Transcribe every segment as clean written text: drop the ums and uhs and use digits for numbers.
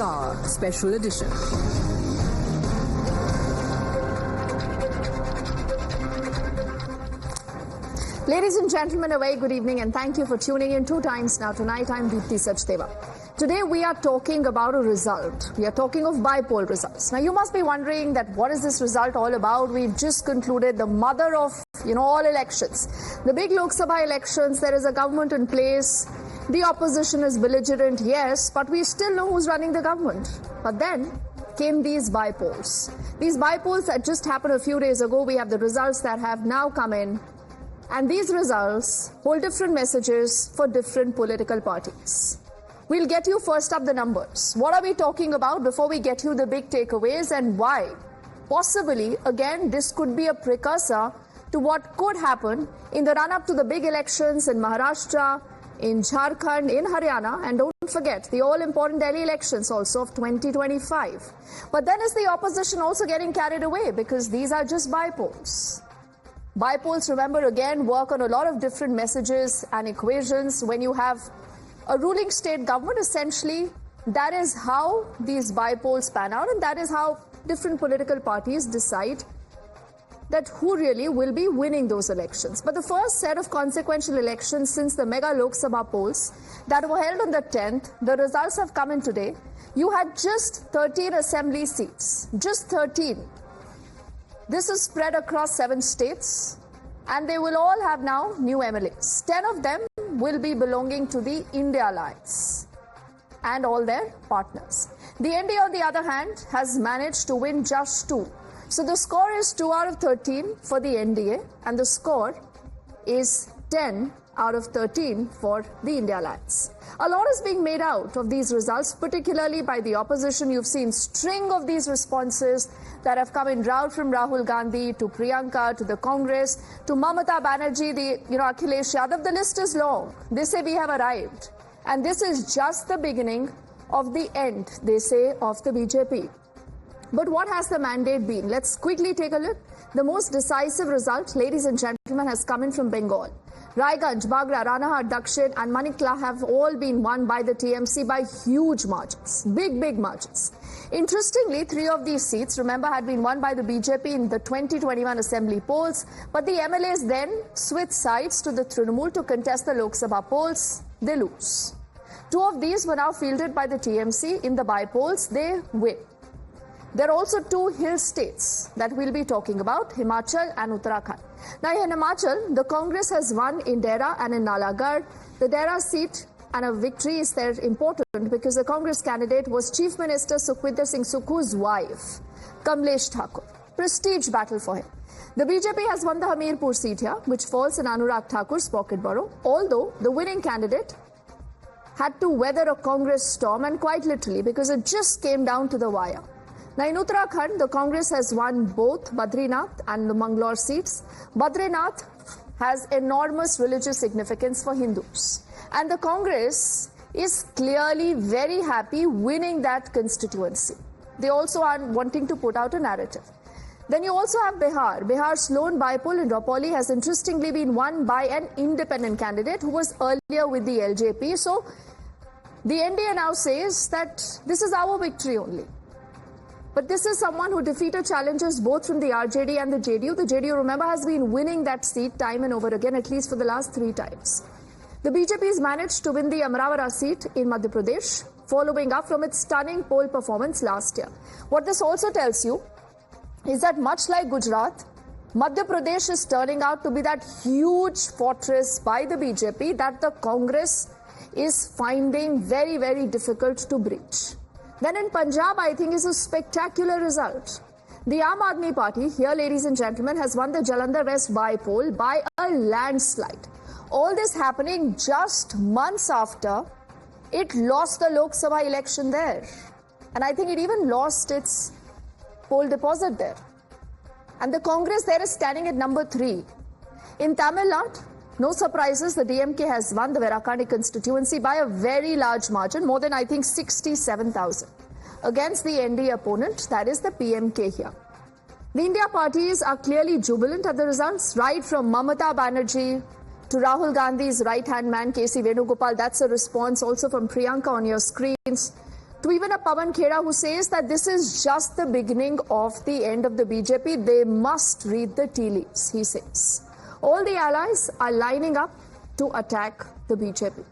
Hour Special Edition. Ladies and gentlemen, a very good evening and thank you for tuning in 2 times now. Tonight I'm Deepthi Sachdeva. Today we are talking about a result. We are talking of bipole results. Now you must be wondering that what is this result all about? We've just concluded the mother of, all elections. The big Lok Sabha elections, there is a government in place. The opposition is belligerent, yes, but we still know who's running the government. But then came these bipolls. These bipolls that just happened a few days ago, we have the results that have now come in. And these results hold different messages for different political parties. We'll get you first up the numbers. What are we talking about before we get you the big takeaways and why? Possibly, again, this could be a precursor to what could happen in the run-up to the big elections in Maharashtra, in Jharkhand, in Haryana, and don't forget the all-important Delhi elections also of 2025. But then is the opposition also getting carried away because these are just bipolls. Bipolls, remember, again, work on a lot of different messages and equations. When you have a ruling state government, essentially, that is how these bipolls pan out, and that is how different political parties decide that who really will be winning those elections. But the first set of consequential elections since the mega Lok Sabha polls that were held on the 10th, the results have come in today. You had just 13 assembly seats, just 13. This is spread across 7 states, and they will all have now new MLAs. 10 of them will be belonging to the India Alliance and all their partners. The NDA, on the other hand, has managed to win just 2. So the score is 2 out of 13 for the NDA, and the score is 10 out of 13 for the India Alliance. A lot is being made out of these results, particularly by the opposition. You've seen string of these responses that have come in route from Rahul Gandhi to Priyanka to the Congress to Mamata Banerjee, Akhilesh Yadav. The list is long. They say we have arrived. And this is just the beginning of the end, they say, of the BJP. But what has the mandate been? Let's quickly take a look. The most decisive result, ladies and gentlemen, has come in from Bengal. Raiganj, Bagra, Ranahar, Dakshin and Manikla have all been won by the TMC by huge margins, big margins. Interestingly, 3 of these seats, remember, had been won by the BJP in the 2021 assembly polls, but the MLAs then switched sides to the Trinamool to contest the Lok Sabha polls. They lose. 2 of these were now fielded by the TMC in the bipolls. They win. There are also 2 hill states that we'll be talking about, Himachal and Uttarakhand. Now in Himachal, the Congress has won in Dehra and in Nalagarh. The Dehra seat and a victory is there important because the Congress candidate was Chief Minister Sukhwinder Singh Sukhu's wife, Kamlesh Thakur. Prestige battle for him. The BJP has won the Hamirpur seat here, which falls in Anurag Thakur's pocket borough, although the winning candidate had to weather a Congress storm, and quite literally, because it just came down to the wire. Now in Uttarakhand, the Congress has won both Badrinath and the Mangalore seats. Badrinath has enormous religious significance for Hindus. And the Congress is clearly very happy winning that constituency. They also are wanting to put out a narrative. Then you also have Bihar. Bihar's lone bipole in Ropoli has interestingly been won by an independent candidate who was earlier with the LJP. So the NDA now says that this is our victory only. But this is someone who defeated challengers both from the RJD and the JDU. The JDU, remember, has been winning that seat time and over again, at least for the last 3 times. The BJP has managed to win the Amravara seat in Madhya Pradesh, following up from its stunning poll performance last year. What this also tells you is that much like Gujarat, Madhya Pradesh is turning out to be that huge fortress by the BJP that the Congress is finding very difficult to breach. Then in Punjab, I think, is a spectacular result. The Aam Aadmi Party, here, ladies and gentlemen, has won the Jalandhar West bipole by a landslide. All this happening just months after it lost the Lok Sabha election there. And I think it even lost its poll deposit there. And the Congress there is standing at number 3. In Tamil Nadu, no surprises, the DMK has won the Verakani constituency by a very large margin, more than, I think, 67,000. Against the NDA opponent, that is the PMK here. The India parties are clearly jubilant at the results, right from Mamata Banerjee to Rahul Gandhi's right-hand man, KC Venugopal. That's a response also from Priyanka on your screens. To even a Pawan Khera who says that this is just the beginning of the end of the BJP. They must read the tea leaves, he says. All the allies are lining up to attack the BJP.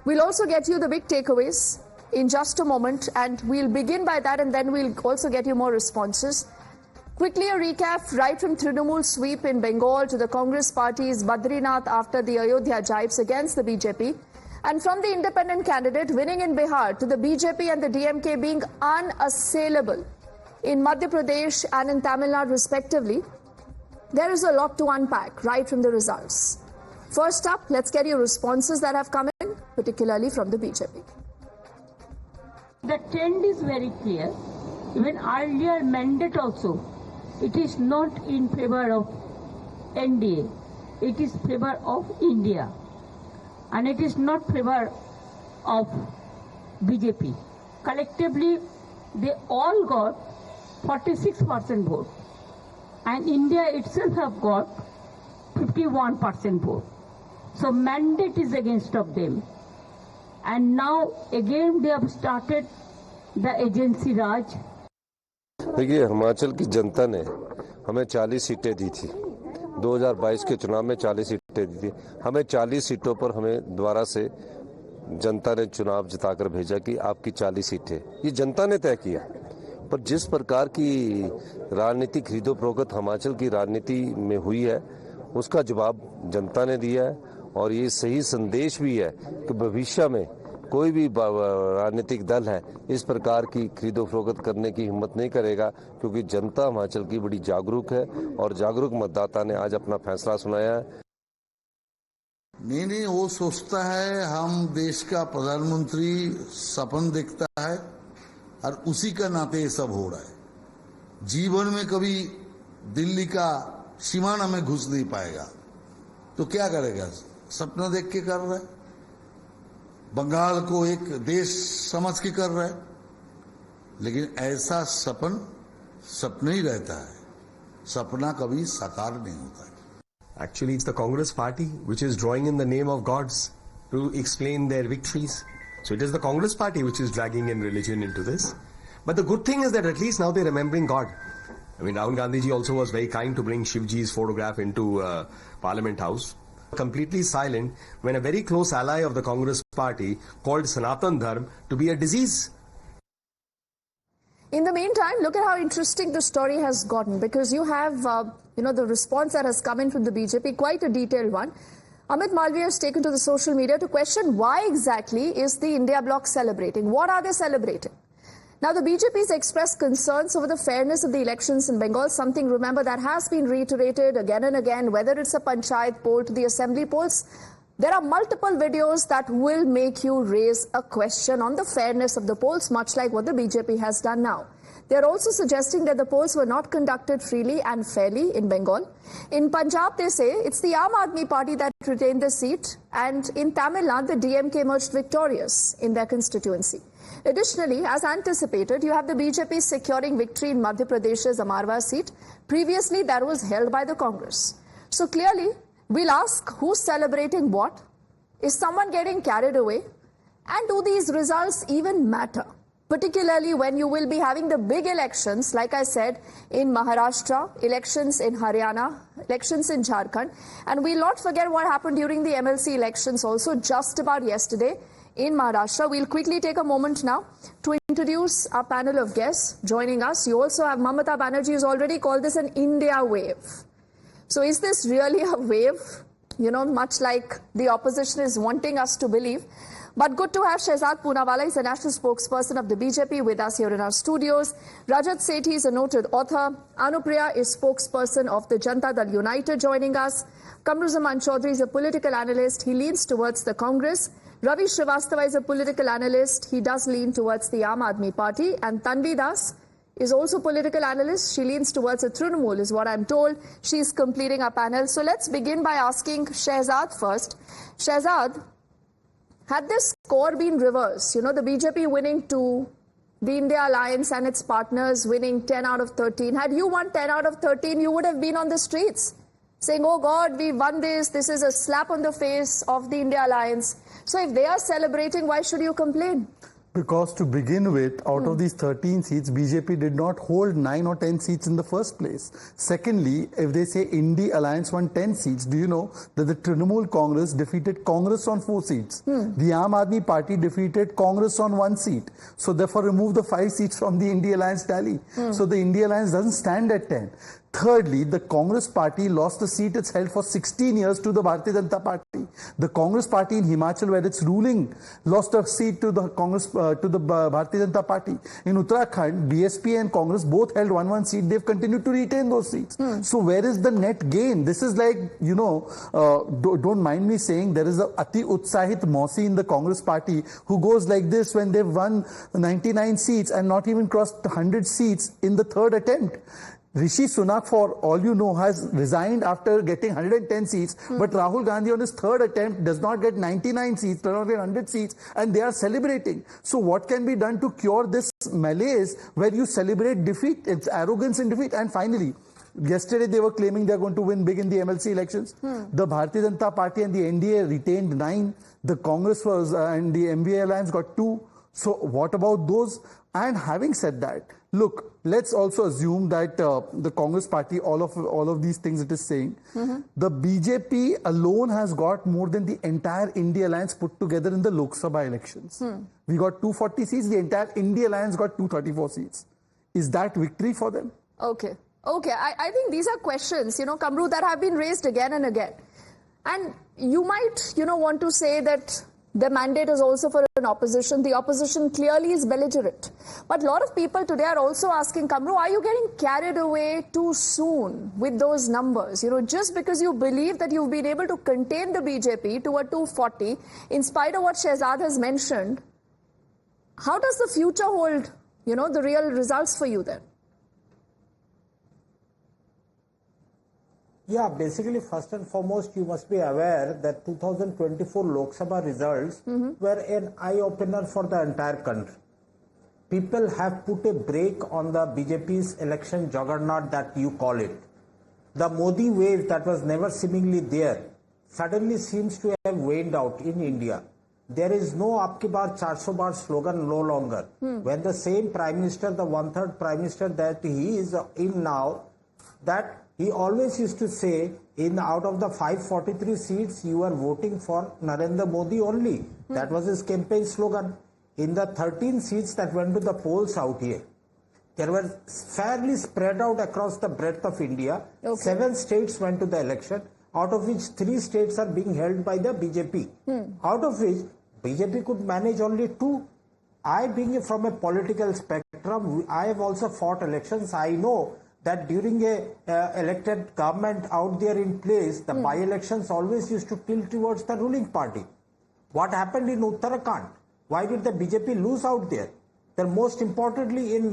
We'll also get you the big takeaways in just a moment, and we'll begin by that, and then we'll also get you more responses. Quickly a recap right from Trinamool sweep in Bengal to the Congress party's Badrinath after the Ayodhya jibes against the BJP. And from the independent candidate winning in Bihar to the BJP and the DMK being unassailable in Madhya Pradesh and in Tamil Nadu respectively, there is a lot to unpack right from the results. First up, let's get your responses that have come in, particularly from the BJP. The trend is very clear. Even earlier mandate also, it is not in favor of NDA. It is favor of India. And it is not favor of BJP. Collectively, they all got 46% vote. And India itself have got 51% vote. So mandate is against of them. And now again they have started the agency Raj. देखिए, हिमाचल की जनता ने हमें 40 सीटें दी थी। 2022 के चुनाव में 40 सीटें दी थी। हमें 40 सीटों पर हमें द्वारा से जनता ने चुनाव जिताकर भेजा कि आपकी 40 सीटें, ये जनता ने तय किया। पर जिस प्रकार की राजनीति खरीदो फरोख्त हिमाचल की राजनीति में हुई है, उसका जवाब जनता ने दिया है। और ये सही संदेश भी है कि भविष्य में कोई भी राजनीतिक दल है इस प्रकार की खरीदो फरोख्त करने की हिम्मत नहीं करेगा, क्योंकि जनता हिमाचल की बड़ी जागरूक है और जागरूक मतदाता ने आज अपना फैसला सुनाया है। नहीं, वो सोचता है हम देश का प्रधानमंत्री सपन देखता है और उसी का नाते ये सब हो रहा है। जीवन में कभी दिल्ली का सीमाना में घुस नहीं पाएगा तो क्या करेगा? सपना देख के कर रहा है, बंगाल को एक देश समझ के कर रहा है, लेकिन ऐसा सपना ही रहता है, सपना कभी साकार नहीं होता है। Actually, it's the Congress party which is drawing in the name of gods to explain their victories. So it is the Congress party which is dragging in religion into this. But the good thing is that at least now they're remembering God. I mean, Rahul Gandhi ji also was very kind to bring Shivji's photograph into Parliament House. Completely silent when a very close ally of the Congress party called Sanatan Dharm to be a disease. In the meantime, look at how interesting the story has gotten, because you have, the response that has come in from the BJP, quite a detailed one. Amit Malviya has taken to the social media to question why exactly is the India bloc celebrating? What are they celebrating? Now, the BJP has expressed concerns over the fairness of the elections in Bengal, something, remember, that has been reiterated again and again, whether it's a panchayat poll to the assembly polls. There are multiple videos that will make you raise a question on the fairness of the polls, much like what the BJP has done now. They are also suggesting that the polls were not conducted freely and fairly in Bengal. In Punjab, they say it's the Aam Aadmi Party that retained the seat, and in Tamil Nadu, the DMK emerged victorious in their constituency. Additionally, as anticipated, you have the BJP securing victory in Madhya Pradesh's Amarwa seat. Previously, that was held by the Congress. So clearly, we'll ask who's celebrating what? Is someone getting carried away? And do these results even matter? Particularly when you will be having the big elections, like I said, in Maharashtra, elections in Haryana, elections in Jharkhand. And we'll not forget what happened during the MLC elections also just about yesterday in Maharashtra. We'll quickly take a moment now to introduce our panel of guests joining us. You also have Mamata Banerjee, who's already called this an India wave. So is this really a wave? Much like the opposition is wanting us to believe. But good to have Shehzad Poonawalla. He's the national spokesperson of the BJP with us here in our studios. Rajat Sethi is a noted author. Anupriya is spokesperson of the Janata Dal United joining us. Kamruzaman Chaudhary is a political analyst. He leans towards the Congress. Ravi Srivastava is a political analyst. He does lean towards the Aam Aadmi Party. And Tanvi Das is also a political analyst. She leans towards the Trinamool, is what I'm told. She's completing our panel. So let's begin by asking Shehzad first. Shehzad, had this score been reversed, the BJP winning 2, the India Alliance and its partners winning 10 out of 13, had you won 10 out of 13, you would have been on the streets saying, oh God, we won this, this is a slap on the face of the India Alliance. So if they are celebrating, why should you complain? Because to begin with, out of these 13 seats, BJP did not hold 9 or 10 seats in the first place. Secondly, if they say Indie Alliance won 10 seats, do you know that the Trinamool Congress defeated Congress on 4 seats? The Aam Aadmi Party defeated Congress on 1 seat. So therefore remove the 5 seats from the Indie Alliance tally. So the Indie Alliance doesn't stand at 10. Thirdly, the Congress party lost the seat it's held for 16 years to the Bharatiya Janata Party. The Congress party in Himachal, where it's ruling, lost a seat to the Bharatiya Janata Party. In Uttarakhand, BSP and Congress both held 1 seat. They've continued to retain those seats. So where is the net gain? This is like, don't mind me saying, there is a Ati Utsahit Mausi in the Congress party who goes like this when they've won 99 seats and not even crossed 100 seats in the third attempt. Rishi Sunak, for all you know, has resigned after getting 110 seats, but Rahul Gandhi on his third attempt does not get 99 seats, does not get 100 seats, and they are celebrating. So what can be done to cure this malaise where you celebrate defeat? It's arrogance in defeat. And finally, yesterday they were claiming they are going to win big in the MLC elections. The Bharatiya Janata Party and the NDA retained 9. The Congress and the MVA Alliance got 2. So what about those? And having said that, look, let's also assume that the Congress party, all of these things it is saying, the BJP alone has got more than the entire India Alliance put together in the Lok Sabha elections. We got 240 seats, the entire India Alliance got 234 seats. Is that victory for them? Okay. I think these are questions, Kamru, that have been raised again and again. And you might, want to say that the mandate is also for an opposition. The opposition clearly is belligerent. But a lot of people today are also asking, Kamru, are you getting carried away too soon with those numbers? Just because you believe that you've been able to contain the BJP to a 240, in spite of what Shehzad has mentioned, how does the future hold, the real results for you then? Yeah, basically, first and foremost, you must be aware that 2024 Lok Sabha results were an eye-opener for the entire country. People have put a brake on the BJP's election juggernaut that you call it. The Modi wave that was never seemingly there suddenly seems to have waned out in India. There is no Aapki Baar 400 Baar slogan no longer. When the same Prime Minister, the one-third Prime Minister that he is in now, that he always used to say, out of the 543 seats, you are voting for Narendra Modi only. That was his campaign slogan. In the 13 seats that went to the polls out here, there were fairly spread out across the breadth of India. 7 states went to the election, out of which 3 states are being held by the BJP. Out of which, BJP could manage only 2. I, being from a political spectrum, I have also fought elections. I know that during a elected government out there in place, the by-elections always used to tilt towards the ruling party. What happened in Uttarakhand? Why did the BJP lose out there? Then most importantly in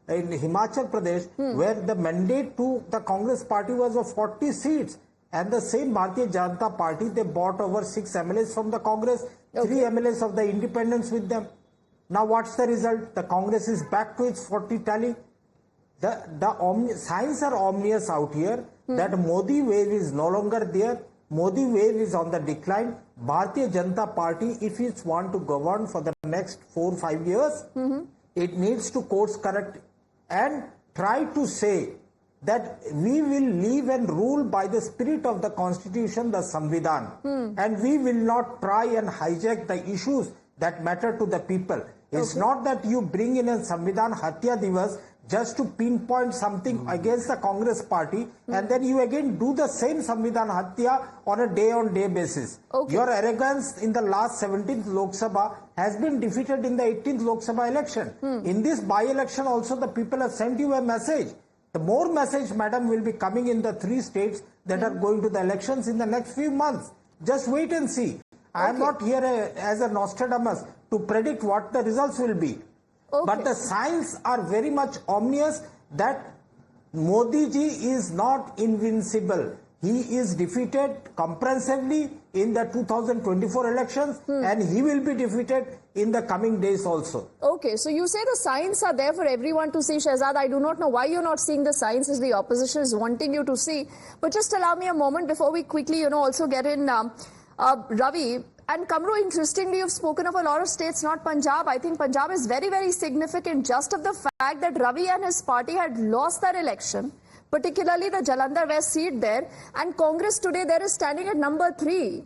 Himachal Pradesh, where the mandate to the Congress party was of 40 seats, and the same Bharatiya Janata Party, they bought over 6 MLAs from the Congress, 3 MLAs of the independents with them. Now what's the result? The Congress is back to its 40 tally. The signs are omnious out here that Modi wave is no longer there. Modi wave is on the decline. Bharatiya Janata Party, if it wants to govern for the next 4-5 years, it needs to course correct and try to say that we will live and rule by the spirit of the Constitution, the Samvidhan, and we will not try and hijack the issues that matter to the people. It's not that you bring in a Samvidhan Hatya Divas just to pinpoint something against the Congress party and then you again do the same Samvidhan Hatya on a day-on-day basis. Your arrogance in the last 17th Lok Sabha has been defeated in the 18th Lok Sabha election. In this by-election also the people have sent you a message. The more message, madam, will be coming in the 3 states that are going to the elections in the next few months. Just wait and see. I am not here as a Nostradamus to predict what the results will be. But the signs are very much omnious that Modi ji is not invincible. He is defeated comprehensively in the 2024 elections and he will be defeated in the coming days also. Okay, so you say the signs are there for everyone to see, Shehzad. I do not know why you're not seeing the signs as the opposition is wanting you to see. But just allow me a moment before we quickly, also get in. Ravi, And Kamru, interestingly, you've spoken of a lot of states, not Punjab. I think Punjab is very, very significant just of the fact that Ravi and his party had lost that election, particularly the Jalandhar West seat there. And Congress today there is standing at number 3.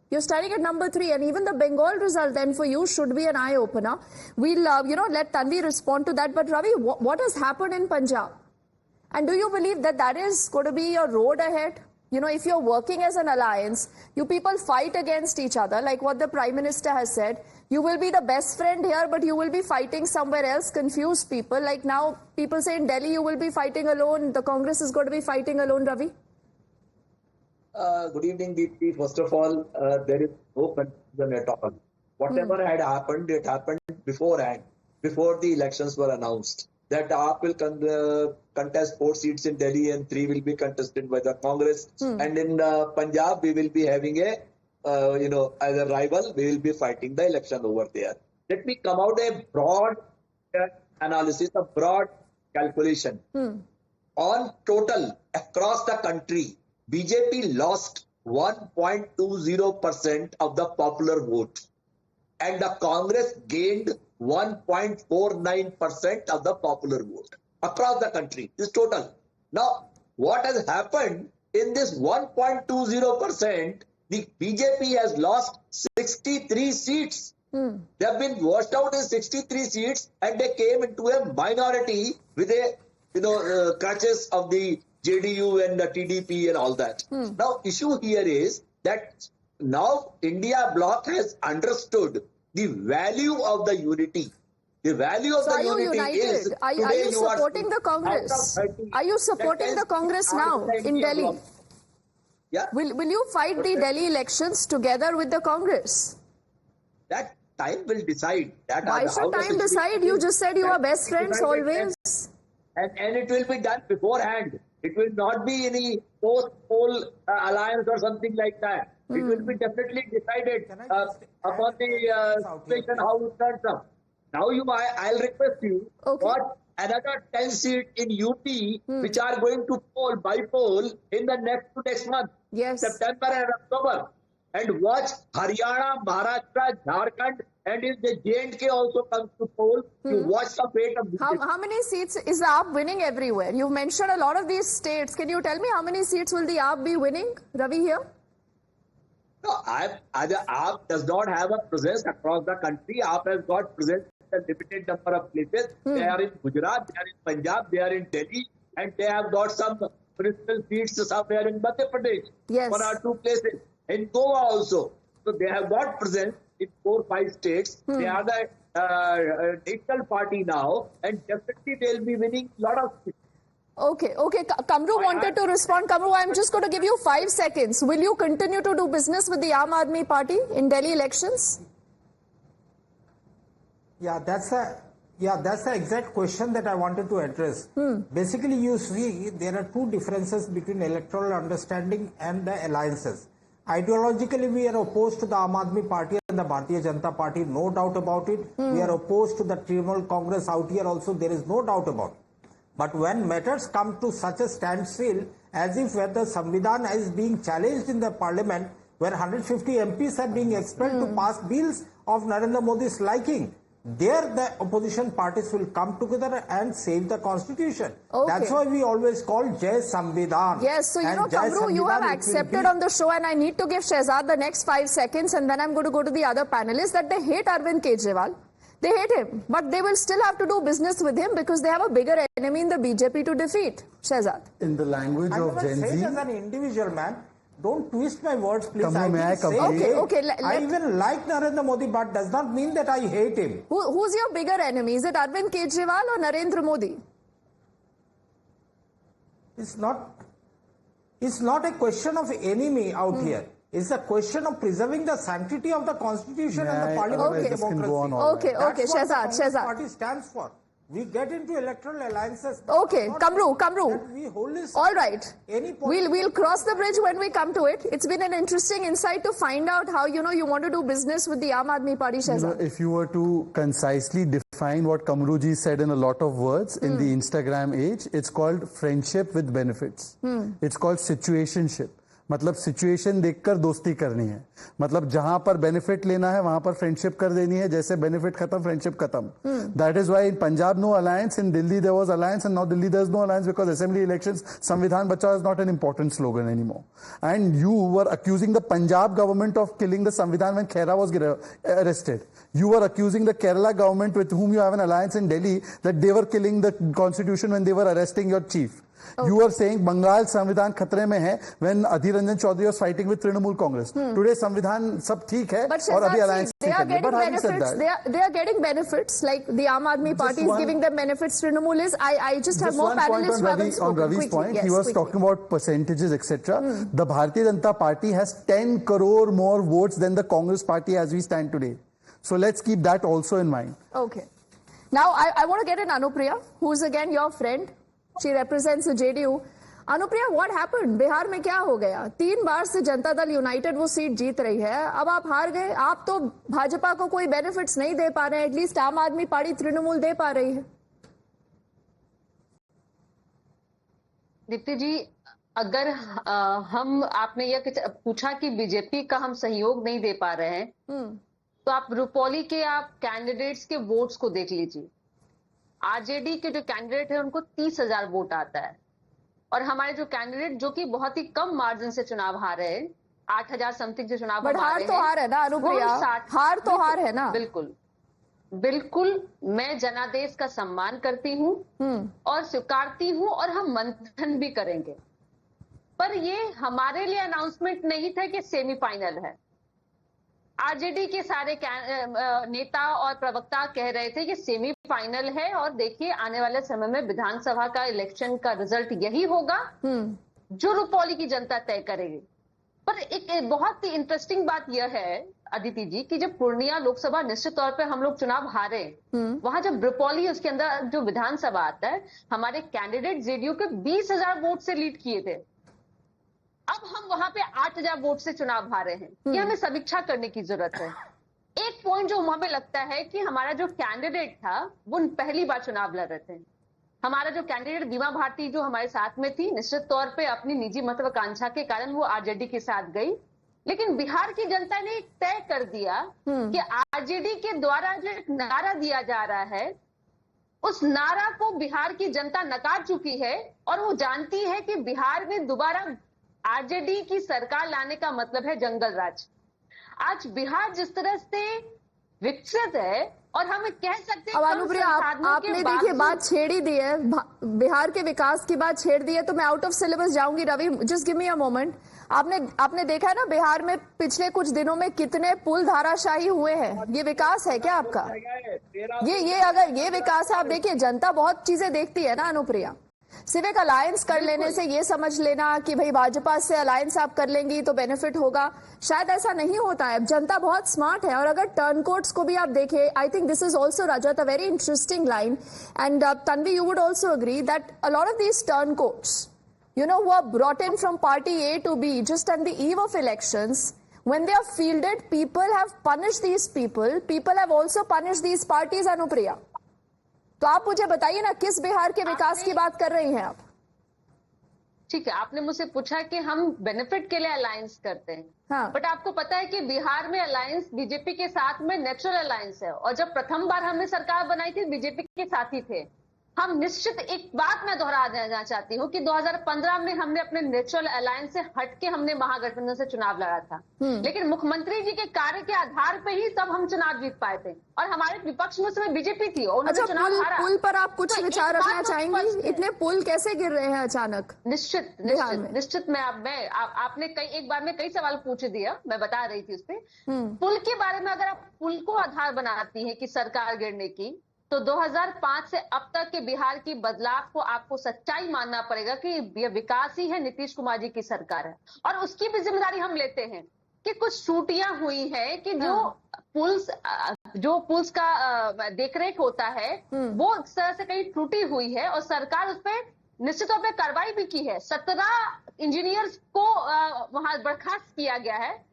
You're standing at number 3, and even the Bengal result then for you should be an eye-opener. We'll, let Tanvi respond to that. But Ravi, what has happened in Punjab? And do you believe that that is going to be your road ahead? You know, if you're working as an alliance, you people fight against each other, like what the Prime Minister has said. You will be the best friend here, but you will be fighting somewhere else, confuse people. Like now, people say in Delhi you will be fighting alone, the Congress is going to be fighting alone, Ravi? Good evening, Deepti. First of all, there is no confusion at all. Whatever had happened, it happened beforehand, before the elections were announced. That AAP will contest 4 seats in Delhi and 3 will be contested by the Congress. And in Punjab, we will be having a, as a rival, we will be fighting the election over there. Let me come out a broad analysis, a broad calculation. On total, across the country, BJP lost 1.20% of the popular vote, and the Congress gained 1.49% of the popular vote across the country. This total. Now, what has happened in this 1.20%? The BJP has lost 63 seats. They have been washed out in 63 seats, and they came into a minority with a crutches of the JDU and the TDP and all that. Now, issue here is that now India bloc has understood the value of the unity. The value of the unity is... Are you supporting the Congress? Are you supporting the Congress now in Delhi? Yeah. Will you fight the Delhi elections together with the Congress? That time will decide. Why should time decide? You just said you are best friends always. And it will be done beforehand. It will not be any post-poll alliance or something like that. It will be definitely decided upon the situation how it turns up. Now, I'll request you, what another 10 seats in UP which are going to poll by poll in the next month, September and October, and watch Haryana, Maharashtra, Jharkhand, and if the J&K also comes to poll, you watch the fate of BJP. How many seats is the AAP winning everywhere? You mentioned a lot of these states. Can you tell me how many seats will the AAP be winning, Ravi, here? No, AAP does not have a presence across the country. AAP has got presence in a limited number of places. They are in Gujarat, they are in Punjab, they are in Delhi, and they have got some principal seats somewhere in Madhya Pradesh. Yes. 1 or 2 places. In Goa also. So they have got presence in 4 or 5 states. They are the equal party now, and definitely they will be winning a lot of seats. Okay. Kamru wanted to respond. Kamru, I'm just going to give you 5 seconds. Will you continue to do business with the Aam Aadmi Party in Delhi elections? Yeah, that's the exact question that I wanted to address. Basically, you see, there are 2 differences between electoral understanding and the alliances. Ideologically, we are opposed to the Aam Aadmi Party and the Bharatiya Janata Party, no doubt about it. We are opposed to the Trinamool Congress out here also, there is no doubt about it. But when matters come to such a standstill, as if where the Samvidhan is being challenged in the parliament, where 150 MPs are being expelled to pass bills of Narendra Modi's liking, there the opposition parties will come together and save the constitution. That's why we always call Jai Samvidhan. Yes, so Kamru, you have accepted on the show, and I need to give Shehzad the next 5 seconds, and then I'm going to go to the other panelists, that they hate Arvind Kejriwal. They hate him, but they will still have to do business with him because they have a bigger enemy in the BJP to defeat. Shehzad. In the language of Gen Z... as an individual man, don't twist my words, please. I even like Narendra Modi, but does not mean that I hate him. Who's your bigger enemy? Is it Arvind Kejriwal or Narendra Modi? It's not a question of enemy out here. It's a question of preserving the sanctity of the constitution and the parliamentary democracy. That's what the Congress party stands for. We get into electoral alliances. Okay, Kamru. All right. We'll cross the bridge when we come to it. It's been an interesting insight to find out how, you want to do business with the Aam Aadmi Party, Shehzad. If you were to concisely define what Kamruji said in a lot of words in the Instagram age, it's called friendship with benefits. It's called situationship. मतलब situation देखकर दोस्ती करनी है, मतलब जहां पर benefit लेना है वहां पर फ्रेंडशिप कर देनी है, जैसे बेनिफिट खत्म फ्रेंडशिप खत्म. That is why in Punjab no alliance, in Delhi there was alliance, and now Delhi there is no alliance because assembly elections samvidhan bachao is not an important slogan anymore. And you were accusing the Punjab government of killing the samvidhan when Khera was arrested. You were accusing the Kerala government with whom you have an alliance in Delhi that they were killing the constitution when they were arresting your chief. You were saying Bengal संविधान खतरे में है when Adhir Ranjan Chaudhary was fighting with Trinamool Congress. Today संविधान सब ठीक है और अभी alliance they are getting but benefits. They are getting benefits like the Aam Aadmi Party is giving them benefits. Trinamool is. I just have more panelists who haven't spoken. On Ravi's point, he was talking about percentages, etc. The Bharatiya Janata Party has 10 crore more votes than the Congress Party as we stand today. So let's keep that also in mind. Okay. Now I want to get in Anupriya, who is again your friend. She represents the JDU. Anupriya, what happened? Bihar में क्या हो गया? 3 बार से Janata Dal United वो seat जीत रही है, अब आप हार गए. आप तो भाजपा को कोई बेनिफिट्स नहीं दे पा रहे हैं, एटलीस्ट आम आदमी पार्टी तृणमूल दे पा रही है. दीप्ति जी, अगर आपने यह पूछा कि बीजेपी का हम सहयोग नहीं दे पा रहे हैं, तो आप रुपौली के कैंडिडेट्स के वोट्स को देख लीजिए. आरजेडी के जो कैंडिडेट है उनको 30,000 वोट आता है, और हमारे जो कैंडिडेट जो कि बहुत ही कम मार्जिन से चुनाव हारे हैं, 8,000 समथिंग से चुनाव हारे हैं. हार तो हार है ना अनुप्रिया, हार तो हार है ना. बिल्कुल बिल्कुल, मैं जनादेश का सम्मान करती हूँ और स्वीकारती हूँ, और हम मंथन भी करेंगे. पर ये हमारे लिए अनाउंसमेंट नहीं था कि सेमीफाइनल है. आरजेडी के सारे नेता और प्रवक्ता कह रहे थे कि सेमीफाइनल है, और देखिए आने वाले समय में विधानसभा का इलेक्शन का रिजल्ट यही होगा जो रुपौली की जनता तय करेगी. पर एक बहुत ही इंटरेस्टिंग बात यह है अदिति जी कि जब पूर्णिया लोकसभा निश्चित तौर पे हम लोग चुनाव हारे, वहां जब रुपौली उसके अंदर जो विधानसभा आता है, हमारे कैंडिडेट जेडीयू के 20,000 वोट से लीड किए थे. अब हम वहां पे 8,000 वोट से चुनाव हारे हैं. ये हमें समीक्षा करने की जरूरत है. एक पॉइंट जो वहां पे लगता है कि हमारा जो कैंडिडेट था वो पहली बार चुनाव लड़ रहे थे. हमारा जो कैंडिडेट बीमा भारती जो हमारे साथ में थी, निश्चित तौर पे अपनी निजी महत्वाकांक्षा के कारण वो आरजेडी के साथ गई, लेकिन बिहार की जनता ने तय कर दिया कि आरजेडी के द्वारा जो एक नारा दिया जा रहा है, उस नारा को बिहार की जनता नकार चुकी है, और वो जानती है कि बिहार में दोबारा आरजेडी की सरकार लाने का मतलब है जंगल राज. आज बिहार जिस तरह से विकसित है, और हम कह सकते हैं अब अनुप्रिया आपने देखिए बात छेड़ी दी है, बिहार के विकास की बात छेड़ दी है, तो मैं आउट ऑफ सिलेबस जाऊंगी. Ravi, just give me a moment. आपने देखा है ना बिहार में पिछले कुछ दिनों में कितने पुल धाराशाही हुए हैं. ये विकास है क्या आपका? ये अगर ये विकास है, आप देखिए जनता बहुत चीजें देखती है ना अनुप्रिया. सिविक अलायंस कर लेने से ये समझ लेना कि भाई भाजपा से अलायंस आप कर लेंगी तो बेनिफिट होगा, शायद ऐसा नहीं होता है. जनता बहुत स्मार्ट है. और अगर टर्न कोड्स को भी आप देखें, I think this is also Rajat a very interesting line, and Tanvi you would also agree that a lot of these turn codes, you know, who are brought in from party A to B just on the eve of elections, when they are fielded, people have punished these people. People have also punished these parties, Anupriya. तो आप मुझे बताइए ना, किस बिहार के विकास की बात कर रही हैं आप? ठीक है, आपने मुझसे पूछा कि हम बेनिफिट के लिए अलायंस करते हैं. हाँ. बट आपको पता है कि बिहार में अलायंस बीजेपी के साथ में नेचुरल अलायंस है, और जब प्रथम बार हमने सरकार बनाई थी बीजेपी के साथ ही थे. हम निश्चित एक बात मैं दोहरा देना चाहती हूँ कि 2015 में हमने अपने नेचुरल अलायंस से हटके हमने महागठबंधन से चुनाव लड़ा था, लेकिन मुख्यमंत्री जी के कार्य के आधार पे ही तब हम चुनाव जीत पाए थे, और हमारे विपक्ष में उस समय बीजेपी थी और उन्होंने चुनाव हारा. पुल पर आप कुछ विचार रखना चाहेंगी? इतने पुल कैसे गिर रहे हैं अचानक? निश्चित आपने एक बार में कई सवाल पूछ दिया, मैं बता रही थी उस पर. पुल के बारे में अगर आप पुल को आधार बनाती है कि सरकार गिरने की, तो 2005 से अब तक के बिहार की बदलाव को आपको सच्चाई मानना पड़ेगा कि यह विकास ही है, नीतीश कुमार जी की सरकार है. और उसकी भी जिम्मेदारी हम लेते हैं कि कुछ त्रुटियां हुई है कि जो पुल्स का देखरेख होता है वो इस तरह से कहीं त्रुटि हुई है, और सरकार उस पर निश्चित तौर पर कार्रवाई भी की है. 17 इंजीनियर्स को वहां बर्खास्त किया गया है,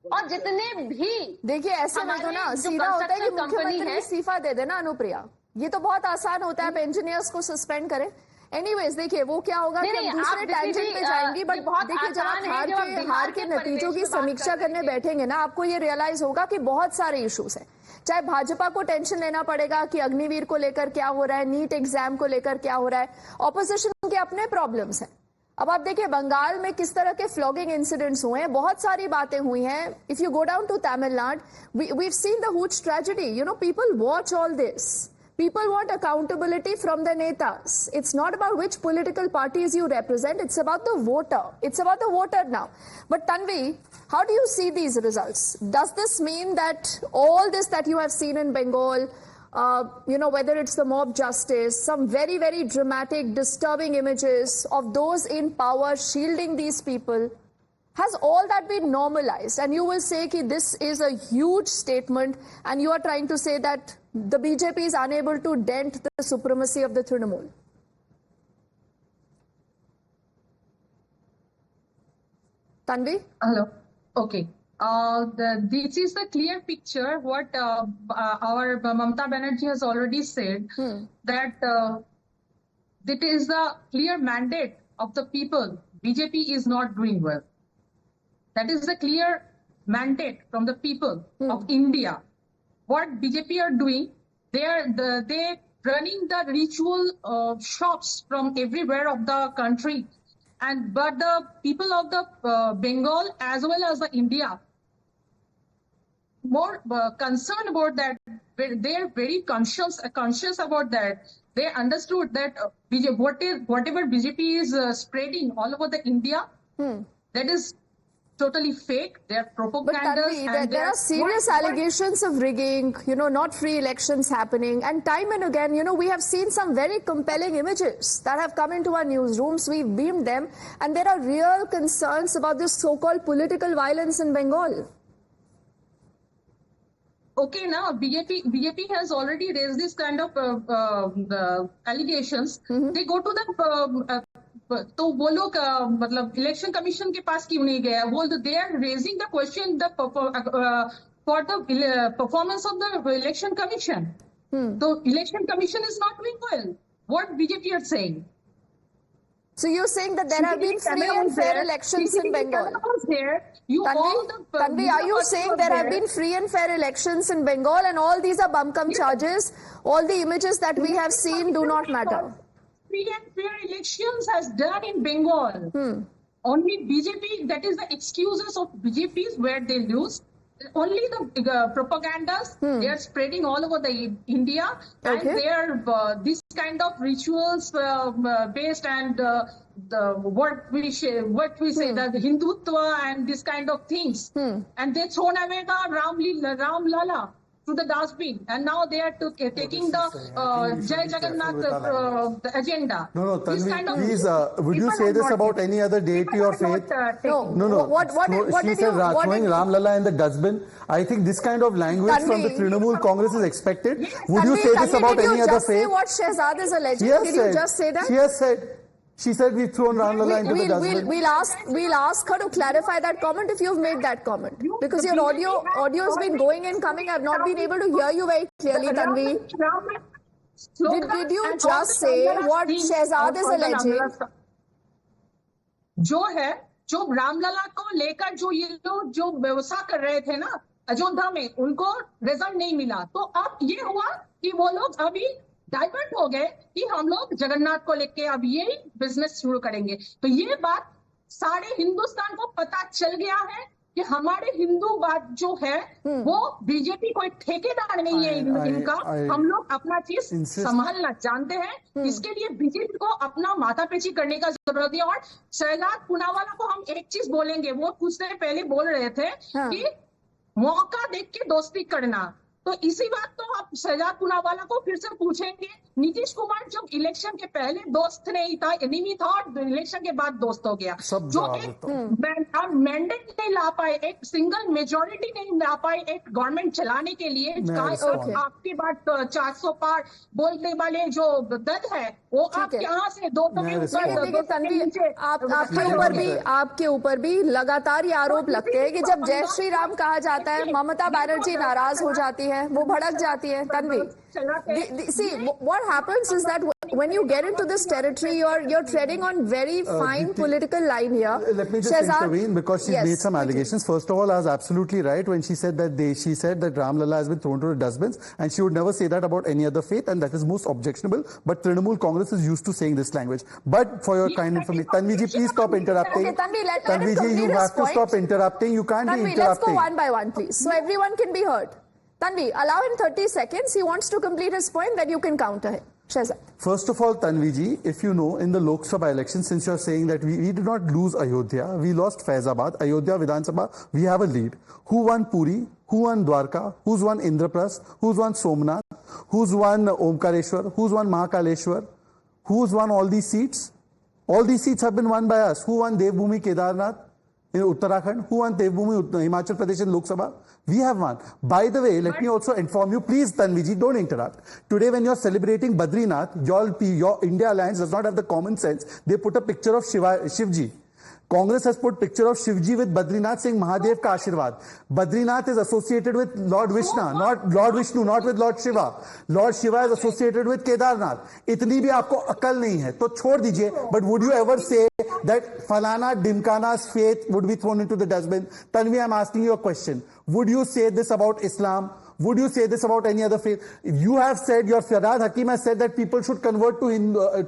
और जितने भी देखिए ऐसे में तो ना सीधा होता है कि मुख्यमंत्री इस्तीफा दे देना अनुप्रिया. ये तो बहुत आसान होता है, आप इंजीनियर्स को सस्पेंड करें. एनीवेज देखिए वो क्या होगा कि हम दूसरे टेंजेंट पे जाएंगी, बट देखिए जब आप हार के नतीजों की समीक्षा करने बैठेंगे ना, आपको ये रियलाइज होगा कि बहुत सारे इश्यूज हैं। चाहे भाजपा को टेंशन लेना पड़ेगा कि अग्निवीर को लेकर क्या हो रहा है, नीट एग्जाम को लेकर क्या हो रहा है, ऑपोजिशन के अपने प्रॉब्लम्स हैं। अब आप देखिए बंगाल में किस तरह के फ्लॉगिंग इंसिडेंट्स हुए हैं, बहुत सारी बातें हुई हैं। If you go down to Tamil Nadu, we've seen the huge tragedy. You know, people watch all this. People want accountability from the netas. It's not about which political parties you represent. It's about the voter. It's about the voter now. But Tanvi, how do you see these results? Does this mean that all this that you have seen in Bengal, whether it's the mob justice, some very, very dramatic, disturbing images of those in power shielding these people, has all that been normalized? And you will say that this is a huge statement, and you are trying to say that the BJP is unable to dent the supremacy of the Trinamool. Tanvi? Hello. Okay. This is the clear picture what our Mamata Banerjee has already said, that it is the clear mandate of the people. BJP is not doing well. That is the clear mandate from the people of India. What BJP are doing, they running the ritual shops from everywhere of the country, but the people of the Bengal as well as the India more concerned about that. They are very conscious about that. They understood that whatever BJP is spreading all over the India, that is totally fake. They are propagandas. But Tanvi, there are serious allegations of rigging, not free elections happening. And time and again, we have seen some very compelling images that have come into our newsrooms. We've beamed them. And there are real concerns about this so-called political violence in Bengal. Okay, now BJP has already raised this kind of allegations. They go to the तो वो लोग मतलब election commission के पास क्यों नहीं गया? वो they are raising the question for the performance of the election commission. तो election commission is not doing well. What BJP are saying? So you're saying that there have been free and fair elections in Bengal? Tanvi, are you saying there have been free and fair elections in Bengal and all these are bum-cum charges? All the images that we have seen do not matter? Free and fair elections has done in Bengal. Only BJP, that is the excuses of BJPs where they lose. Only the propagandas, they are spreading all over the India, and they are this kind of rituals based and what we say, the Hindutva and this kind of things. And they thrown away the Ram Lala to the dustbin, and now they are taking the Jai Jagannath the agenda. No, Tanvi, please, would you say this about any other deity or faith? No. She said throwing Ram Lala in the dustbin. I think this kind of language Tanvi, from the Trinamool Congress is expected. Yes, would you say this about any other faith? Say what Shehzad is alleging? Did you just say that? She has said. She said we've thrown Ram Lala into the dustbin. We'll ask her to clarify that comment if you've made that comment. Because your audio has been going and coming. I've not been able to hear you very clearly, Tanvi. Did you just say what Shehzad is alleging? जो रामलला को लेकर जो ये लोग जो व्यवसाय कर रहे थे ना अयोध्या में, उनको रिजल्ट नहीं मिला. तो अब ये हुआ कि वो लोग अभी डाइवर्ट हो गए कि हम लोग जगन्नाथ को लेके अब ये बिजनेस शुरू करेंगे. तो ये बात सारे हिंदुस्तान को पता चल गया है कि हमारे हिंदूवाद जो है वो बीजेपी कोई ठेकेदार नहीं है इनका. हम लोग अपना चीज संभालना जानते हैं. इसके लिए बीजेपी को अपना माथापेची करने का जरूरत है. और शहजाद पूनावाला को हम एक चीज बोलेंगे, वो कुछ देर पहले बोल रहे थे कि मौका देख के दोस्ती करना. तो इसी बात तो आप शहजाद पूनावाला को फिर से पूछेंगे. नीतीश कुमार जब इलेक्शन के पहले दोस्त नहीं था, एनिमी था, और इलेक्शन के बाद दोस्त हो गया. जो एक मैंडेट नहीं ला पाए, एक सिंगल मेजोरिटी नहीं ला पाए एक गवर्नमेंट चलाने के लिए. आपकी बात 400 पार बोलने वाले जो दल है वो आप यहाँ से आपके ऊपर भी लगातार ये आरोप लगते हैं कि जब जय श्री राम कहा जाता है ममता बनर्जी नाराज हो जाती है, वो भड़क जाती है. Tanvi, see what happens is that when you get into this territory, you're treading on very fine political line here. Let me just Shehzad, intervene because she made some allegations. First of all, I was absolutely right when she said that Ram Lalla has been thrown to the dustbins, and she would never say that about any other faith, and that is most objectionable. But Trinamool Congress is used to saying this language. But for your kind information, Tanviji, please stop interrupting. Okay, Tanvi, let him Tanviji, complete you his have to point. stop interrupting. You can't be Tanvi, interrupting. let's go one by one, please, so everyone can be heard. Tanvi, allow him 30 seconds. He wants to complete his point, then you can counter him. Shehzad. First of all, Tanviji, if you know, in the Lok Sabha election, since you're saying that we did not lose Ayodhya, we lost Faizabad, Ayodhya Vidhan Sabha, we have a lead. Who won Puri? Who won Dwarka? Who's won Indraprasth? Who's won Somnath? Who's won Omkareshwar? Who's won Mahakaleshwar? Who's won all these seats? All these seats have been won by us. Who won Devbhoomi Kedarnath in Uttarakhand? Who won Devbhoomi Himachal Pradesh in Lok Sabha? We have won. By the way, let me also inform you, please Tanviji, don't interrupt. Today when you're celebrating Badrinath, your India Alliance does not have the common sense. They put a picture of Shivji. Congress has put picture of Shivji with Badrinath saying Mahadev ka Ashirwad. Badrinath is associated with Lord Vishnu, not with Lord Shiva. Lord Shiva is associated with Kedarnath. Itni bhi aapko akal nahi hai, to chhod dijiye. But would you ever say that Falana Dimkana's faith would be thrown into the dustbin? Tanvi, I'm asking you a question. Would you say this about Islam? Would you say this about any other faith? You have said, your Firdad Hakim has said that people should convert to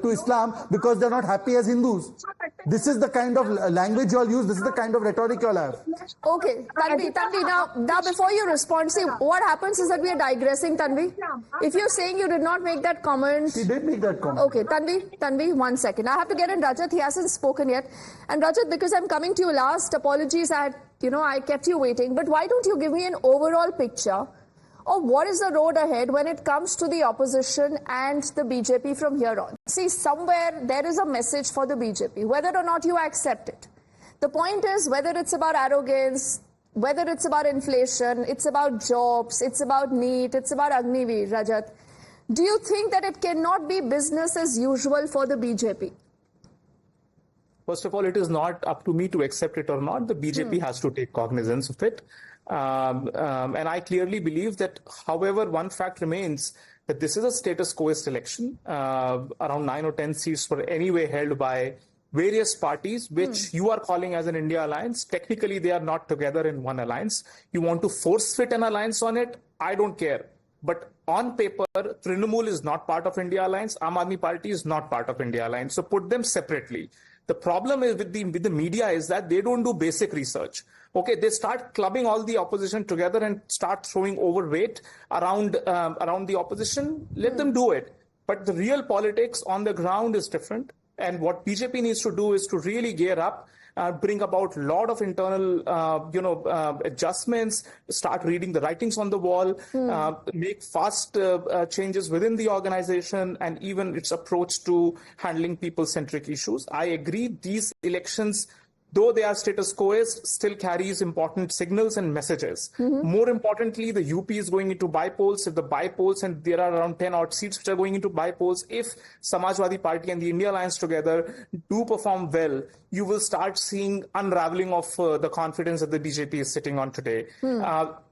Islam because they're not happy as Hindus. This is the kind of language you'll use. This is the kind of rhetoric you'll have. Okay, Tanvi, now before you respond, see, what happens is that we are digressing, Tanvi. If you're saying you did not make that comment... She did make that comment. Okay, Tanvi, 1 second. I have to get in Rajat. He hasn't spoken yet. And Rajat, because I'm coming to you last, apologies, I kept you waiting. But why don't you give me an overall picture of what is the road ahead when it comes to the opposition and the BJP from here on? See, somewhere there is a message for the BJP, whether or not you accept it. The point is, whether it's about arrogance, whether it's about inflation, it's about jobs, it's about NEET, it's about Agniveer, Rajat. Do you think that it cannot be business as usual for the BJP? First of all, it is not up to me to accept it or not. The BJP has to take cognizance of it. And I clearly believe that, however, one fact remains that this is a status quo-ist election. Around 9 or 10 seats were anyway held by various parties, which you are calling as an India alliance. Technically, they are not together in one alliance. You want to force fit an alliance on it? I don't care. But on paper, Trinamool is not part of India alliance. Aam Aadmi Party is not part of India alliance. So put them separately. The problem is with the media is that they don't do basic research. Okay, they start clubbing all the opposition together and start throwing overweight around the opposition. Let them do it. But the real politics on the ground is different. And what BJP needs to do is to really gear up, bring about a lot of internal, adjustments, start reading the writings on the wall, make fast changes within the organization and even its approach to handling people-centric issues. I agree these elections, though they are status quo-ist, still carries important signals and messages. More importantly, the UP is going into by-polls. If the by-polls, and there are around 10 odd seats which are going into by-polls, if Samajwadi Party and the India Alliance together do perform well, you will start seeing unraveling of the confidence that the BJP is sitting on today.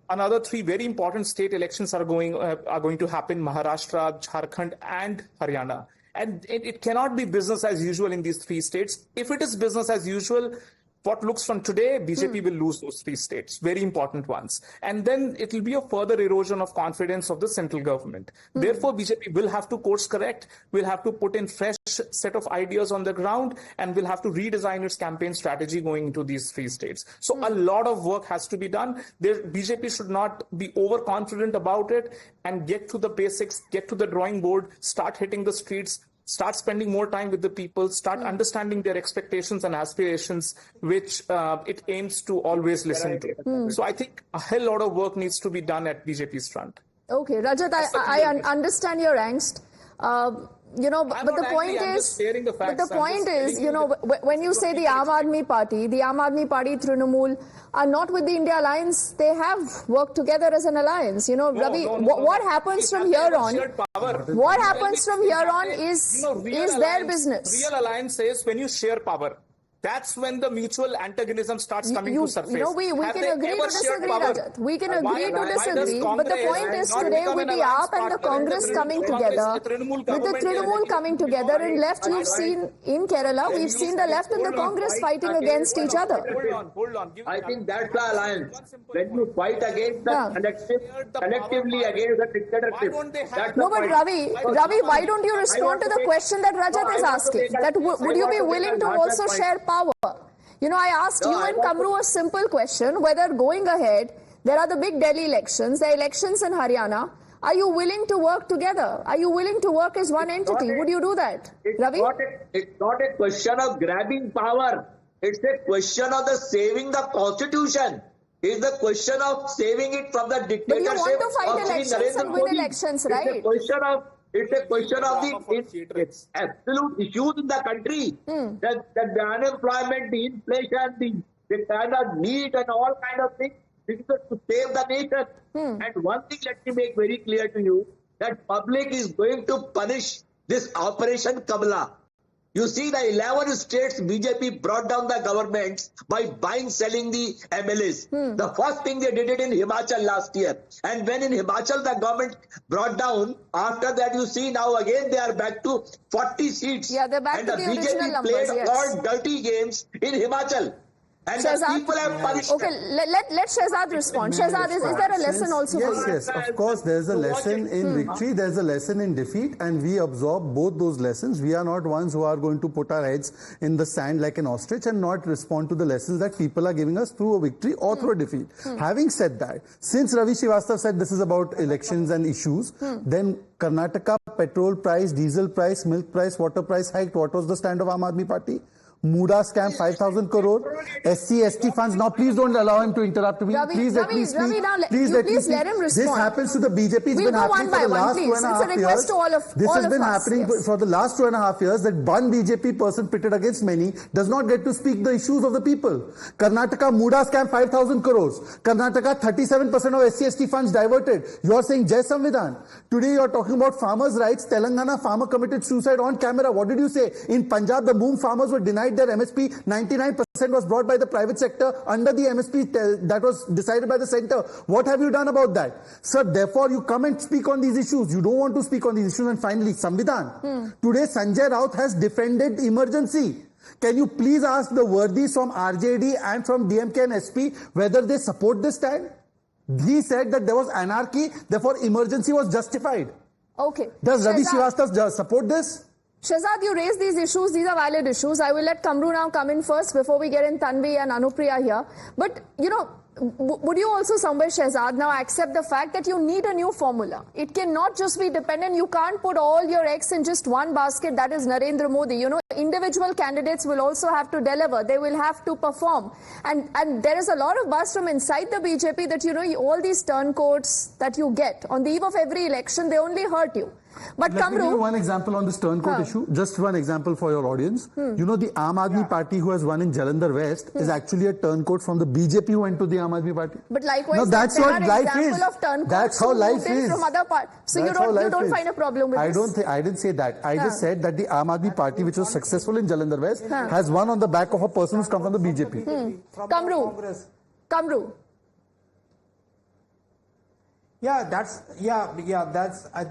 Another 3 very important state elections are going to happen: Maharashtra, Jharkhand, and Haryana. And it cannot be business as usual in these 3 states. If it is business as usual, what looks from today, BJP will lose those 3 states, very important ones. And then it will be a further erosion of confidence of the central government. Therefore, BJP will have to course correct, will have to put in fresh set of ideas on the ground, and will have to redesign its campaign strategy going into these 3 states. So a lot of work has to be done. BJP should not be overconfident about it and get to the basics, get to the drawing board, start hitting the streets, start spending more time with the people, start understanding their expectations and aspirations, which it aims to always listen to. So I think a hell lot of work needs to be done at BJP's front. Okay, Rajat, I understand your angst. But the point is, when you say the Aam Aadmi Party, Trinamool are not with the India Alliance, they have worked together as an alliance. Ravi, what happens from here on? What happens from here on is their business. Real alliance is when you share power. That's when the mutual antagonism starts coming to surface. We Have can they agree to ever shared disagree, power? Rajat. We can Why agree to does disagree. But the Congress point is not today become with an the alliance AAP and the partner in the Congress coming Congress, together, the Trinamool with the government, Trinamool coming together, and left you've seen in Kerala, we've seen the left and the Congress fighting against each other. Hold on. I think that's the alliance. When you fight against the collectively against the dictatorship. That's No, the but point. Ravi, why don't you respond to the question that Rajat is asking? That would you be willing to also share power? I asked you and Kamru a simple question, whether going ahead, there are the big Delhi elections, the elections in Haryana. Are you willing to work together? Are you willing to work as one entity? Would you do that, Ravi? It's not a question of grabbing power. It's a question of saving the constitution. It's the question of saving it from the dictatorship. But you want to fight of Shri elections Narendra and win Modi. elections, right? It's a question of the absolute issues in the country. The unemployment, the inflation, the kind of need and all kind of things. This is to save the nation. And one thing let me make very clear to you, that public is going to punish this Operation Kamala. You see, the 11 states BJP brought down the governments by selling the MLAs. The first thing they did it in Himachal last year. And when in Himachal the government brought down, after that you see now again they are back to 40 seats. Yeah, they're back and to the the original BJP numbers, played yes. all dirty games in Himachal. And the Shehzad, people have punished. Okay, let Shehzad respond. Shehzad, is there a lesson also for you? Yes, of course, there's a lesson in victory, there's a lesson in defeat, and we absorb both those lessons. We are not ones who are going to put our heads in the sand like an ostrich and not respond to the lessons that people are giving us through a victory or through a defeat. Having said that, since Ravi Srivastava said this is about elections and issues, then Karnataka petrol price, diesel price, milk price, water price hiked. What was the stand of Aam Aadmi Party? Muda scam, 5,000 crore. SC, funds. Now, please don't allow him to interrupt me. Ravi, Please let me speak. Ravi, now Please let him respond. This happens to the BJP. It's We'll been go happening one for by the one, last please. 2.5 It's a years. request to all of This has been us, happening yes. for the last 2.5 years, that one BJP person pitted against many does not get to speak the issues of the people. Karnataka Muda scam, 5,000 crores. Karnataka 37% of SC funds diverted. You are saying Jai Samvidhan. Today you are talking about farmers' rights. Telangana farmer committed suicide on camera. What did you say? In Punjab, the boom farmers were denied their MSP. 99% was brought by the private sector under the MSP that was decided by the center. What have you done about that? Sir, therefore you come and speak on these issues. You don't want to speak on these issues. And finally, Samvidhan. Today Sanjay Raut has defended emergency. Can you please ask the worthies from RJD and from DMK and SP whether they support this stand? He said that there was anarchy, therefore emergency was justified. Okay. Does Ravi Shehzad, Srivastava support this? Shehzad, you raised these issues. These are valid issues. I will let Kamru now come in first before we get in Tanvi and Anupriya here. But, would you also somewhere, Shehzad, now accept the fact that you need a new formula? It cannot just be dependent. You can't put all your eggs in just one basket. That is Narendra Modi. Individual candidates will also have to deliver. They will have to perform. And there is a lot of buzz from inside the BJP that, all these turncoats that you get on the eve of every election, they only hurt you. But Let me give you Kamru, one example on this turncoat issue. Just one example for your audience. The Aam Aadmi Party who has won in Jalandhar West is actually a turncoat from the BJP who went to the Aam Aadmi Party. but likewise, No, that's there what are life examples is. of turncoats That's how who life moved in is. from other parts. So That's you how life don't is. find a problem with this? I didn't say that. I just said that the Aam Aadmi Party, which was successful in Jalandhar West, has won on the back of a person who's come from the BJP. Kamru. That's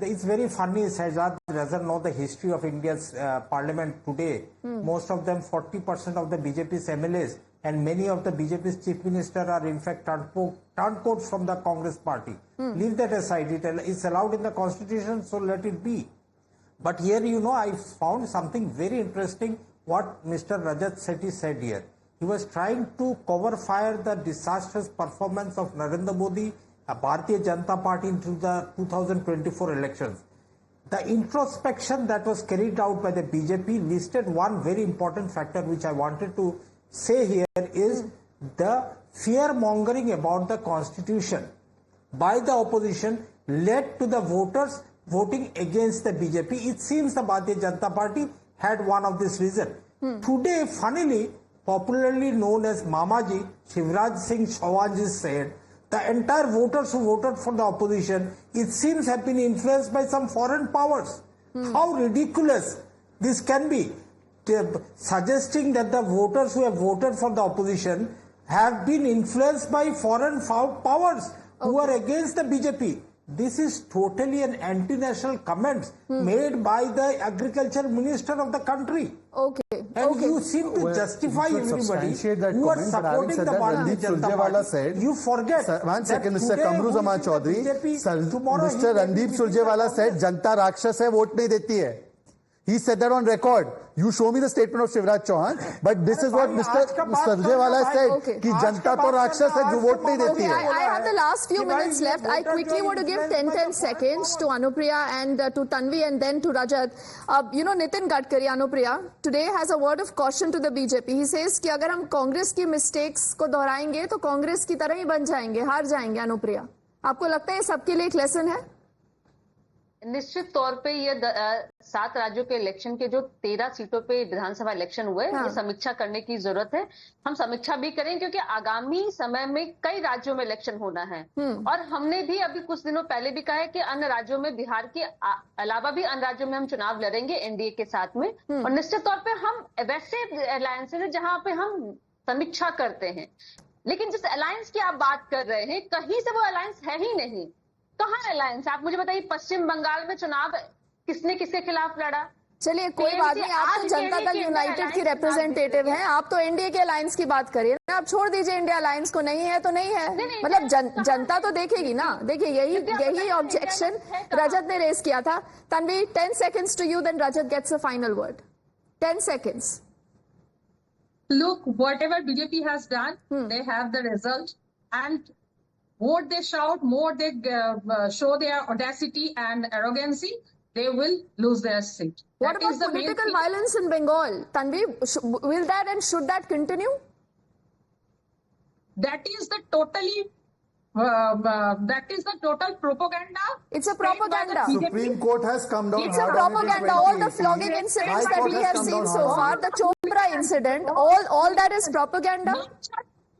it's very funny. Shehzad doesn't know the history of India's parliament today. Most of them, 40% of the BJP's MLAs and many of the BJP's chief minister are in fact turncoats from the Congress party. Leave that aside. It's allowed in the constitution, so let it be. But here, I found something very interesting what Mr. Rajat Sethi said here. He was trying to cover fire the disastrous performance of Narendra Modi, Bharatiya Janata Party into the 2024 elections. The introspection that was carried out by the BJP listed one very important factor which I wanted to say here is the fear mongering about the constitution by the opposition led to the voters voting against the BJP. It seems the Bharatiya Janata Party had one of this reason. Today, funnily, popularly known as Mamaji, Shivraj Singh Chauhan said, the entire voters who voted for the opposition, it seems, have been influenced by some foreign powers. How ridiculous this can be. suggesting that the voters who have voted for the opposition have been influenced by foreign powers who are against the BJP. This is totally an anti-national comment made by the agriculture minister of the country. Okay. And you seem to justify everybody that who are comment, supporting the Bharatiya Janata Party. You forget. One second, that Mr. today Kamru who Zaman is in the Chaudhary. BJP, tomorrow he Mr. may Randeep be Surjewala the said, Congress. "Janta Rakshas hai, vote nahi deti hai." He said that on record. You show me the statement of Shivraj Chauhan, but this is what Mr. Surjewala said, कि जनता तो राक्षस है जो vote नहीं देती है. I have the last few minutes left. I quickly want to give 10 seconds to Anupriya and to Tanvi and then to Rajat. Nitin Gadkari, Anupriya, today has a word of caution to the BJP. He says कि अगर हम कांग्रेस की mistakes को दोहराएंगे तो कांग्रेस की तरह ही बन जाएंगे, हार जाएंगे. Anupriya, आपको लगता है सबके लिए एक लेसन है? निश्चित तौर पे ये 7 राज्यों के इलेक्शन के जो 13 सीटों पे विधानसभा इलेक्शन हुए, ये समीक्षा करने की जरूरत है. हम समीक्षा भी करें क्योंकि आगामी समय में कई राज्यों में इलेक्शन होना है और हमने भी अभी कुछ दिनों पहले भी कहा है कि अन्य राज्यों में, बिहार के अलावा भी अन्य राज्यों में हम चुनाव लड़ेंगे एनडीए के साथ में. और निश्चित तौर पर हम वैसे अलायंसेज है जहां पे हम समीक्षा करते हैं, लेकिन जिस अलायंस की आप बात कर रहे हैं कहीं से वो अलायंस है ही नहीं. कहाँ अलायंस? आप मुझे बताइए, पश्चिम बंगाल में चुनाव किसने किसके खिलाफ लड़ा? चलिए कोई बात नहीं, आप तो जनता दल यूनाइटेड की रिप्रेजेंटेटिव हैं, आप तो एनडीए के अलायंस की बात करिए ना. आप छोड़ दीजिए इंडिया अलायंस को, नहीं है तो नहीं है. मतलब जनता तो देखेगी ना. देखिए यही ऑब्जेक्शन रजत ने रेज किया था. Tanvi, 10 seconds to you, then Rajat gets a final word. 10 seconds. Look, whatever BJP has done, they have the result, and more they shout, more they show their audacity and arrogancy, they will lose their seat. What about political violence in Bengal? Tanvi, will that and should that continue? That is the total propaganda. It's a propaganda. Supreme Court has come down. It's a propaganda. All the flogging incidents that we have seen so far, the Chopra incident, all that is propaganda.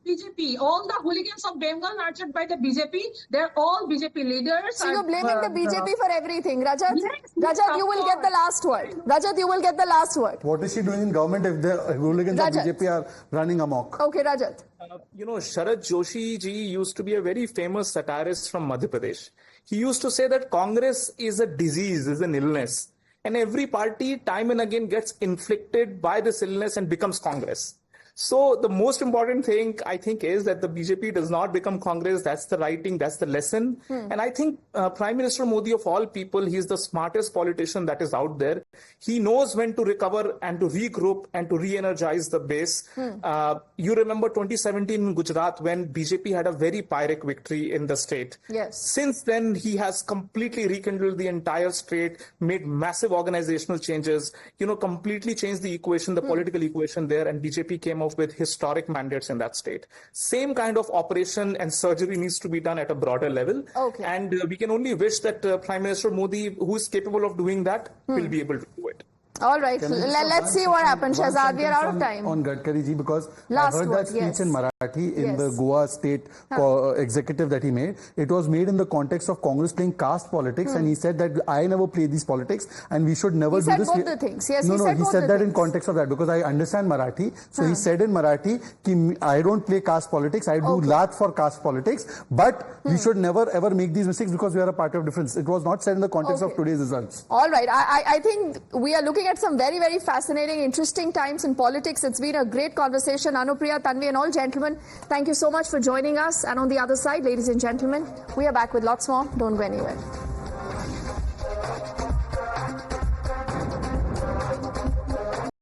BJP, all the hooligans of Bengal nurtured by the BJP, they're all BJP leaders. So you're blaming the BJP for everything. Rajat, you will get the last word. Rajat, you will get the last word. What is she doing in government if the hooligans of BJP are running amok? Okay, Rajat. Sharad Joshi ji used to be a very famous satirist from Madhya Pradesh. He used to say that Congress is a disease, is an illness. And every party time and again gets inflicted by this illness and becomes Congress. So the most important thing, I think, is that the BJP does not become Congress. That's the right thing. That's the lesson. And I think Prime Minister Modi, of all people, he's the smartest politician that is out there. He knows when to recover and to regroup and to re-energize the base. You remember 2017 in Gujarat when BJP had a very Pyrrhic victory in the state. Yes. Since then, he has completely rekindled the entire state, made massive organizational changes, completely changed the equation, the political equation there, and BJP came out with historic mandates in that state. Same kind of operation and surgery needs to be done at a broader level. Okay. And we can only wish that Prime Minister Modi, who is capable of doing that, will be able to do it. All right, let's see what happens. Shahzad, we are out of time. On Gadkari ji, because Last I heard word, that speech yes. in Marathi in the Goa state executive that he made. It was made in the context of Congress playing caste politics, and he said that I never play these politics, and we should never do this. He said both the things. Yes, no, he said that things. in context of that because I understand Marathi. So he said in Marathi, ki I don't play caste politics. I do lot for caste politics, but we should never ever make these mistakes because we are a party of difference. It was not said in the context of today's results. All right, I think we are looking at some very, very fascinating, interesting times in politics. It's been a great conversation. Anupriya, Tanvi and all gentlemen, thank you so much for joining us. And on the other side, ladies and gentlemen, we are back with lots more. Don't go anywhere.